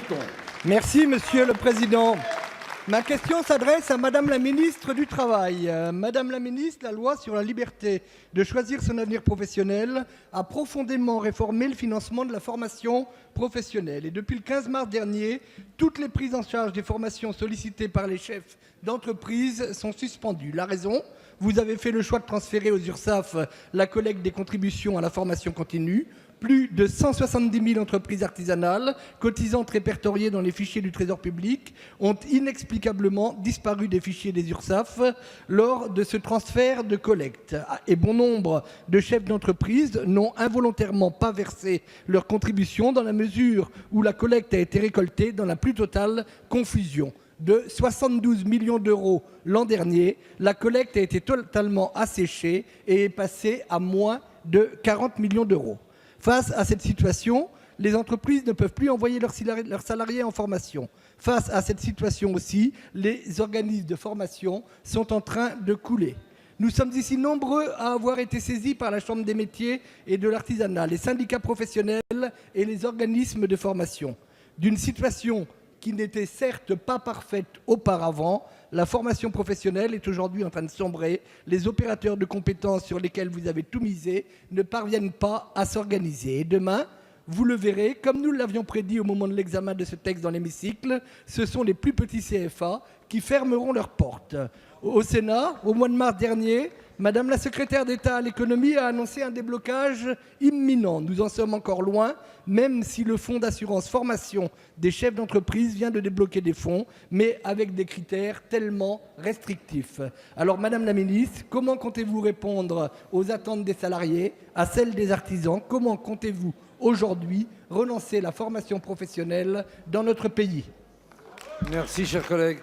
Lurton. Merci, Monsieur le Président. Ma question s'adresse à Madame la Ministre du Travail. Madame la Ministre, la loi sur la liberté de choisir son avenir professionnel a profondément réformé le financement de la formation professionnelle. Et depuis le 15 mars dernier, toutes les prises en charge des formations sollicitées par les chefs d'entreprise sont suspendues. La raison ? Vous avez fait le choix de transférer aux URSSAF la collecte des contributions à la formation continue. Plus de 170 000 entreprises artisanales, cotisantes répertoriées dans les fichiers du Trésor public, ont inexplicablement disparu des fichiers des URSSAF lors de ce transfert de collecte. Et bon nombre de chefs d'entreprise n'ont involontairement pas versé leurs contributions dans la mesure où la collecte a été récoltée dans la plus totale confusion. De 72 millions d'euros l'an dernier, la collecte a été totalement asséchée et est passée à moins de 40 millions d'euros. Face à cette situation, les entreprises ne peuvent plus envoyer leurs salariés en formation. Face à cette situation aussi, les organismes de formation sont en train de couler. Nous sommes ici nombreux à avoir été saisis par la Chambre des métiers et de l'artisanat, les syndicats professionnels et les organismes de formation. D'une situation qui n'était certes pas parfaite auparavant, la formation professionnelle est aujourd'hui en train de sombrer. Les opérateurs de compétences sur lesquels vous avez tout misé ne parviennent pas à s'organiser. Et demain, vous le verrez, comme nous l'avions prédit au moment de l'examen de ce texte dans l'hémicycle, ce sont les plus petits CFA qui fermeront leurs portes. Au Sénat, au mois de mars dernier, Madame la secrétaire d'État à l'économie a annoncé un déblocage imminent. Nous en sommes encore loin, même si le fonds d'assurance formation des chefs d'entreprise vient de débloquer des fonds, mais avec des critères tellement restrictifs. Alors, Madame la ministre, comment comptez-vous répondre aux attentes des salariés, à celles des artisans? Comment comptez-vous aujourd'hui relancer la formation professionnelle dans notre pays? Merci, cher collègue.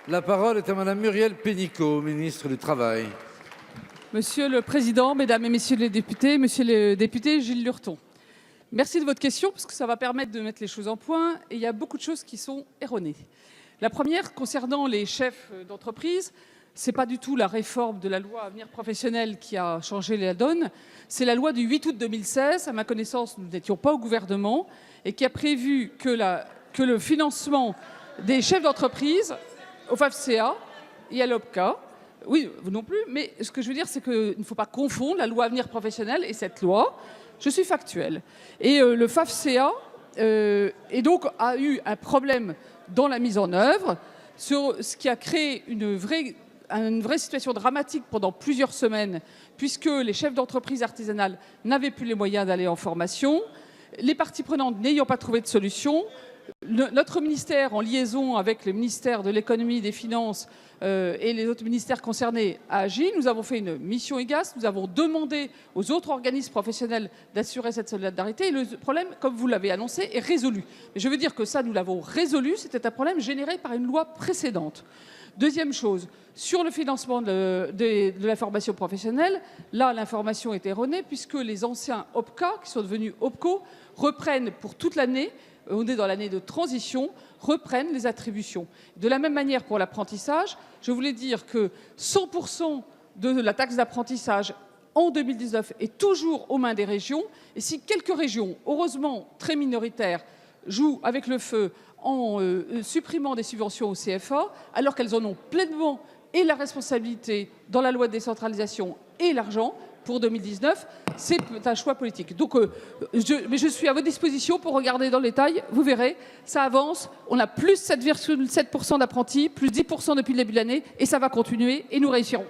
La parole est à Madame Muriel Pénicaud, ministre du Travail. Monsieur le Président, Mesdames et Messieurs les députés, Monsieur le député Gilles Lurton, merci de votre question parce que ça va permettre de mettre les choses en point et il y a beaucoup de choses qui sont erronées. La première, concernant les chefs d'entreprise, ce n'est pas du tout la réforme de la loi Avenir professionnel qui a changé la donne, c'est la loi du 8 août 2016, à ma connaissance nous n'étions pas au gouvernement, et qui a prévu que le financement des chefs d'entreprise au FAFSEA et à l'OPCA, oui, vous non plus, mais ce que je veux dire, c'est qu'il ne faut pas confondre la loi Avenir professionnel et cette loi. Je suis factuelle. Et le FAFSEA et donc a eu un problème dans la mise en œuvre, ce qui a créé une vraie situation dramatique pendant plusieurs semaines, puisque les chefs d'entreprise artisanales n'avaient plus les moyens d'aller en formation, les parties prenantes n'ayant pas trouvé de solution. Notre ministère, en liaison avec le ministère de l'économie, des finances et les autres ministères concernés, a agi. Nous avons fait une mission IGAS. Nous avons demandé aux autres organismes professionnels d'assurer cette solidarité. Et le problème, comme vous l'avez annoncé, est résolu. Mais je veux dire que ça, nous l'avons résolu. C'était un problème généré par une loi précédente. Deuxième chose, sur le financement de la formation professionnelle, là, l'information est erronée puisque les anciens OPCA, qui sont devenus OPCO, reprennent pour toute l'année, on est dans l'année de transition, reprennent les attributions. De la même manière pour l'apprentissage, je voulais dire que 100% de la taxe d'apprentissage en 2019 est toujours aux mains des régions. Et si quelques régions, heureusement très minoritaires, jouent avec le feu en supprimant des subventions au CFA, alors qu'elles en ont pleinement et la responsabilité dans la loi de décentralisation et l'argent, pour 2019, c'est un choix politique. Donc, mais je suis à votre disposition pour regarder dans le détail. Vous verrez, ça avance. On a plus 7,7% d'apprentis, plus 10% depuis le début de l'année, et ça va continuer, et nous réussirons.